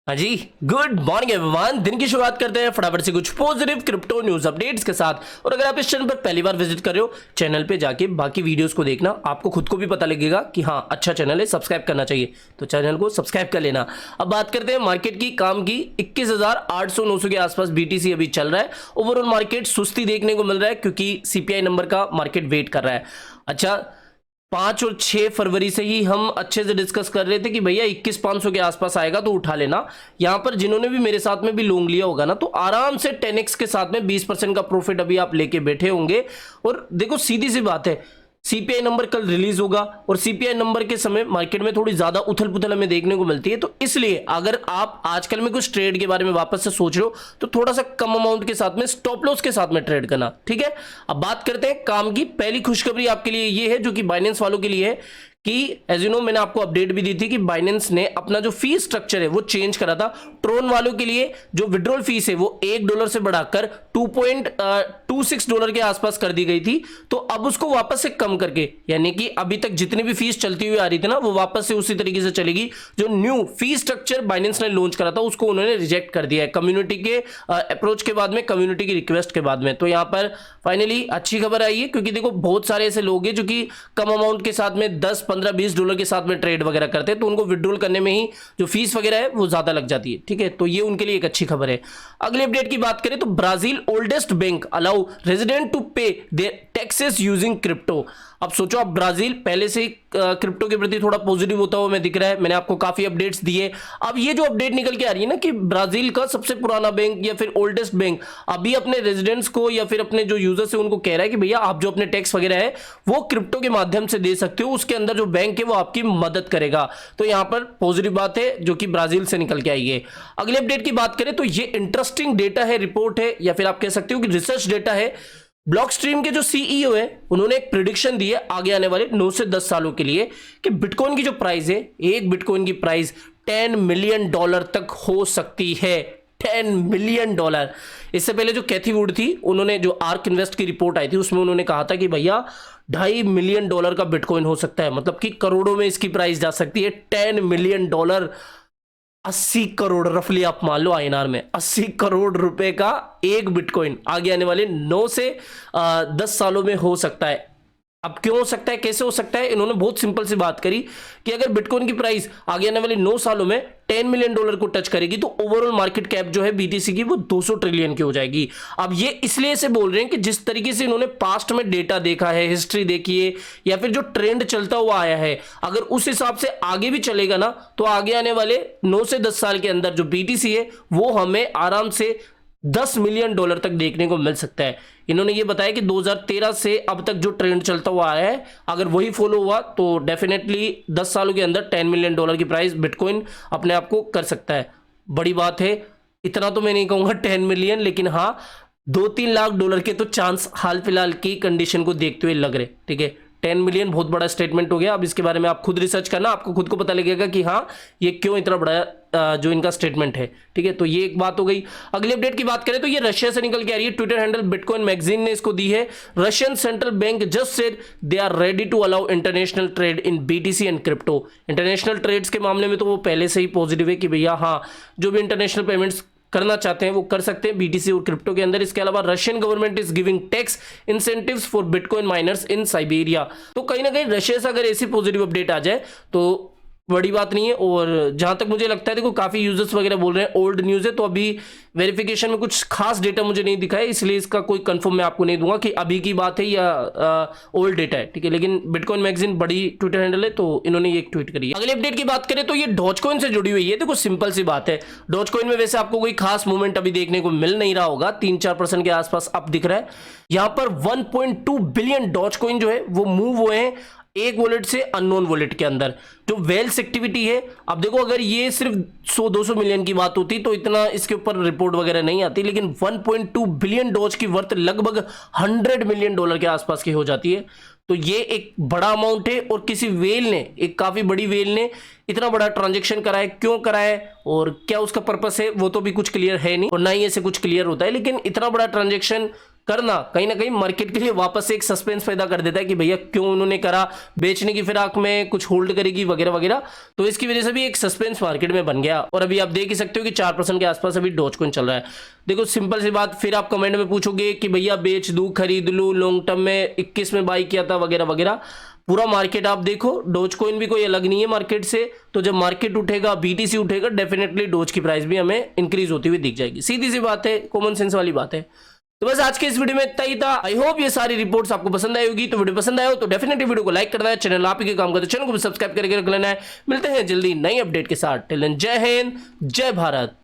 हाँ जी, good morning everyone. दिन की शुरुआत करते हैं फटाफट से कुछ पॉजिटिव क्रिप्टो न्यूज अपडेट्स के साथ। और अगर आप इस चैनल पर पहली बार विजिट कर रहे हो, चैनल पे जाके बाकी वीडियोस को देखना, आपको खुद को भी पता लगेगा कि हाँ अच्छा चैनल है, सब्सक्राइब करना चाहिए, तो चैनल को सब्सक्राइब कर लेना। अब बात करते हैं मार्केट की, काम की 21,800-900 के आसपास बीटीसी अभी चल रहा है। ओवरऑल मार्केट सुस्ती देखने को मिल रहा है क्योंकि सीपीआई नंबर का मार्केट वेट कर रहा है। अच्छा, 5 और 6 फरवरी से ही हम अच्छे से डिस्कस कर रहे थे कि भैया 21,500 के आसपास आएगा तो उठा लेना। यहां पर जिन्होंने भी मेरे साथ में भी लॉन्ग लिया होगा ना, तो आराम से 10x के साथ में 20% का प्रॉफिट अभी आप लेके बैठे होंगे। और देखो सीधी सी बात है, सीपीआई नंबर कल रिलीज होगा और सीपीआई नंबर के समय मार्केट में थोड़ी ज्यादा उथल पुथल हमें देखने को मिलती है। तो इसलिए अगर आप आजकल में कुछ ट्रेड के बारे में वापस से सोच रहे हो तो थोड़ा सा कम अमाउंट के साथ में, स्टॉप लॉस के साथ में ट्रेड करना, ठीक है। अब बात करते हैं काम की। पहली खुशखबरी आपके लिए ये है, जो कि बाइनेंस वालों के लिए है, कि एज यू नो मैंने आपको अपडेट भी दी थी कि बाइनेंस ने अपना जो फी स्ट्रक्चर है वो चेंज करा था। ट्रोन वालों के लिए जो विड्रॉल फीस है वो $1 से बढ़ाकर $2.26 के आसपास कर दी गई थी। तो अब उसको वापस से कम करके, यानी कि अभी तक जितनी भी फीस चलती हुई आ रही थी ना, वो वापस से उसी तरीके से चलेगी। जो न्यू फी स्ट्रक्चर बाइनेंस ने लॉन्च करा था उसको उन्होंने रिजेक्ट कर दिया है, कम्युनिटी के अप्रोच के बाद में, कम्युनिटी की रिक्वेस्ट के बाद में। तो यहां पर फाइनली अच्छी खबर आई है, क्योंकि देखो बहुत सारे ऐसे लोग हैं जो कि कम अमाउंट के साथ में $10, $15, $20 के साथ में ट्रेड वगैरह करते हैं, तो उनको विड्रॉल करने में ही जो फीस वगैरह है वो ज्यादा लग जाती है, ठीक है। तो ये उनके लिए एक अच्छी खबर है। अगले अपडेट की बात करें तो Brazil oldest bank allow resident to pay their taxes using crypto. अब सोचो, अब ब्राजील पहले से ही क्रिप्टो के प्रति थोड़ा पॉजिटिव होता हुआ मैं दिख रहा है, मैंने आपको काफी अपडेट्स दिए। अब ये जो अपडेट निकल के आ रही है ना कि ब्राजील का सबसे पुराना बैंक या फिर ओल्डेस्ट बैंक अभी अपने रेजिडेंट्स को या फिर अपने जो यूजर्स है उनको कह रहा है कि भैया आप जो अपने टैक्स वगैरह है वो क्रिप्टो के माध्यम से दे सकते हो, उसके अंदर जो बैंक है वो आपकी मदद करेगा। तो यहां पर पॉजिटिव बात है जो कि ब्राजील से निकल के आई है। अगले अपडेट की बात करें तो ये इंटरेस्टिंग डेटा है, रिपोर्ट है, या फिर आप कह सकते हो कि रिसर्च डेटा है। ब्लॉकस्ट्रीम के जो सीईओ है उन्होंने एक प्रिडिक्शन दी है आगे आने वाले 9 से 10 सालों के लिए कि बिटकॉइन की जो प्राइस है, एक बिटकॉइन की प्राइस $10 मिलियन तक हो सकती है। $10 मिलियन। इससे पहले जो कैथी वुड थी, उन्होंने जो आर्क इन्वेस्ट की रिपोर्ट आई थी उसमें उन्होंने कहा था कि भैया $2.5 मिलियन का बिटकॉइन हो सकता है, मतलब कि करोड़ों में इसकी प्राइस जा सकती है। $10 मिलियन, 80 करोड़ रफली आप मान लो आईएनआर में, 80 करोड़ रुपए का एक बिटकॉइन आगे आने वाले 9 से 10 सालों में हो सकता है। अब क्यों हो सकता है, कैसे हो सकता है? इन्होंने बहुत सिंपल सी बात करी कि अगर बिटकॉइन की प्राइस आगे आने वाले 9 सालों में $10 मिलियन को टच करेगी तो ओवरऑल मार्केट कैप जो है बीटीसी की वो 200 ट्रिलियन की हो जाएगी। अब ये इसलिए से बोल रहे हैं कि जिस तरीके से इन्होंने पास्ट में डेटा देखा है, हिस्ट्री देखी है, या फिर जो ट्रेंड चलता हुआ आया है, अगर उस हिसाब से आगे भी चलेगा ना, तो आगे आने वाले 9 से 10 साल के अंदर जो बीटीसी है वो हमें आराम से $10 मिलियन तक देखने को मिल सकता है। इन्होंने ये बताया कि 2013 से अब तक जो ट्रेंड चलता हुआ आया है, अगर वही फॉलो हुआ तो डेफिनेटली 10 सालों के अंदर $10 मिलियन की प्राइस बिटकॉइन अपने आप को कर सकता है। बड़ी बात है। इतना तो मैं नहीं कहूंगा 10 मिलियन, लेकिन हाँ $2-3 लाख के तो चांस हाल फिलहाल की कंडीशन को देखते हुए लग रहे, ठीक है। 10 मिलियन बहुत बड़ा स्टेटमेंट हो गया। अब इसके बारे में आप खुद रिसर्च करना, आपको खुद को पता लगेगा कि हाँ ये क्यों इतना बड़ा जो इनका स्टेटमेंट है, ठीक है। तो ये एक बात हो गई। अगली अपडेट की बात करें तो ये रशिया से निकल के आ रही है। ट्विटर हैंडल बिटकॉइन मैगजीन ने इसको दी है। Russian central bank just said they are ready to allow international trade in BTC and crypto. International trades के मामले में तो वो पहले से ही पॉजिटिव है कि भैया हाँ जो भी इंटरनेशनल पेमेंट्स करना चाहते हैं वो कर सकते हैं बीटीसी और क्रिप्टो के अंदर। इसके अलावा Russian government is giving tax incentives for bitcoin miners in Siberia. तो कहीं ना कहीं रशिया से अगर ऐसी पॉजिटिव अपडेट आ जाए तो बड़ी बात नहीं है। और जहां तक मुझे लगता है, देखो काफी यूजर्स वगैरह बोल रहे हैं ओल्ड न्यूज है, तो अभी वेरिफिकेशन में कुछ खास डेटा मुझे नहीं दिखा है, इसलिए इसका कोई कंफर्म मैं आपको नहीं दूंगा कि अभी की बात है या ओल्ड डेटा है, ठीक है। लेकिन बिटकॉइन मैगजीन बड़ी ट्विटर हैंडल है, तो इन्होंने ये एक ट्वीट करी है। अगले अपडेट की बात करें तो ये डॉजकॉइन से जुड़ी हुई है। देखो सिंपल सी बात है, डॉजकॉइन में वैसे आपको कोई खास मूवमेंट अभी देखने को मिल नहीं रहा होगा, 3-4% के आसपास अप दिख रहा है। यहां पर 1.2 बिलियन डॉजकॉइन जो है वो मूव हुए हैं एक वॉलेट से अननोन वॉलेट के अंदर। जो वेल्स एक्टिविटी है, अब देखो अगर ये सिर्फ 100-200 मिलियन की बात होती तो इतना इसके ऊपर रिपोर्ट वगैरह नहीं आती, लेकिन 1.2 बिलियन डॉज की वर्थ लगभग $100 मिलियन के आसपास की हो जाती है। तो ये एक बड़ा अमाउंट है और किसी वेल ने, एक काफी बड़ी वेल ने इतना बड़ा ट्रांजैक्शन करा है। क्यों करा है और क्या उसका पर्पस है वो तो भी कुछ क्लियर है नहीं, और ना ही ऐसे कुछ क्लियर होता है, लेकिन इतना बड़ा ट्रांजैक्शन करना कहीं ना कहीं मार्केट के लिए वापस से एक सस्पेंस पैदा कर देता है कि भैया क्यों उन्होंने करा, बेचने की फिराक में कुछ होल्ड करेगी वगैरह वगैरह। तो इसकी वजह से भी एक सस्पेंस मार्केट में बन गया और अभी आप देख ही सकते हो कि 4% के आसपास अभी डॉजकॉइन चल रहा है। देखो सिंपल सी बात, फिर आप कमेंट में पूछोगे कि भैया बेच दूं, खरीद लूं, लॉन्ग टर्म में 21 में बाई किया था वगैरह वगैरह। पूरा मार्केट आप देखो, डोजकॉइन भी कोई अलग नहीं है मार्केट से। तो जब मार्केट उठेगा, बीटीसी उठेगा, डेफिनेटली डोज की प्राइस भी हमें इंक्रीज होती हुई दिख जाएगी। सीधी सी बात है, कॉमन सेंस वाली बात है। तो बस आज के इस वीडियो में इतना ही था। आई होप ये सारी रिपोर्ट्स आपको पसंद आई होगी। तो वीडियो पसंद आया हो तो डेफिनेटली वीडियो को लाइक करना है, चैनल आप ही के काम करते चैनल को भी सब्सक्राइब करके रख लेना है। मिलते हैं जल्दी नई अपडेट के साथ। टिल देन जय हिंद, जय भारत।